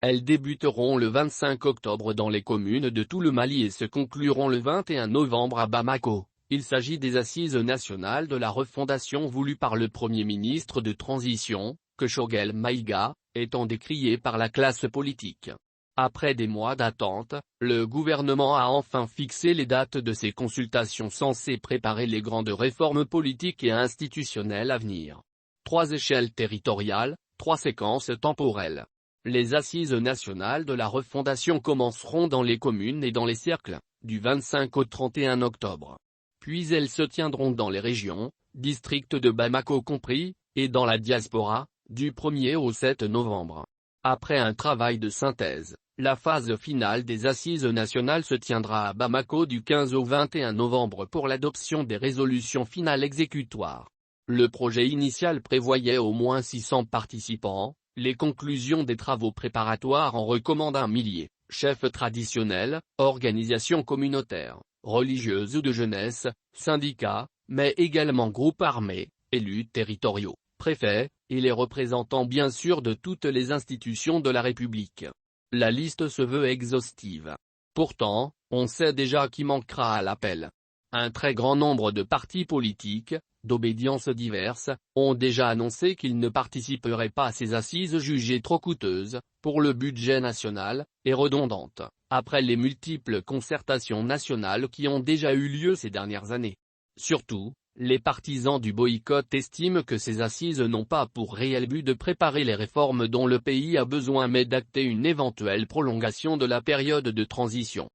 Elles débuteront le 25 octobre dans les communes de tout le Mali et se concluront le 21 novembre à Bamako. Il s'agit des assises nationales de la refondation voulues par le Premier ministre de transition, Choguel Maïga, étant décrié par la classe politique. Après des mois d'attente, le gouvernement a enfin fixé les dates de ces consultations censées préparer les grandes réformes politiques et institutionnelles à venir. 3 échelles territoriales, 3 séquences temporelles. Les assises nationales de la refondation commenceront dans les communes et dans les cercles, du 25 au 31 octobre. Puis elles se tiendront dans les régions, districts de Bamako compris, et dans la diaspora, du 1er au 7 novembre. Après un travail de synthèse, la phase finale des assises nationales se tiendra à Bamako du 15 au 21 novembre pour l'adoption des résolutions finales exécutoires. Le projet initial prévoyait au moins 600 participants, les conclusions des travaux préparatoires en recommandent 1 millier, chefs traditionnels, organisations communautaires, religieuses ou de jeunesse, syndicats, mais également groupes armés, élus territoriaux, préfets, et les représentants bien sûr de toutes les institutions de la République. La liste se veut exhaustive. Pourtant, on sait déjà qui manquera à l'appel. Un très grand nombre de partis politiques, d'obédiences diverses, ont déjà annoncé qu'ils ne participeraient pas à ces assises jugées trop coûteuses, pour le budget national, et redondantes, après les multiples concertations nationales qui ont déjà eu lieu ces dernières années. Surtout, les partisans du boycott estiment que ces assises n'ont pas pour réel but de préparer les réformes dont le pays a besoin mais d'acter une éventuelle prolongation de la période de transition.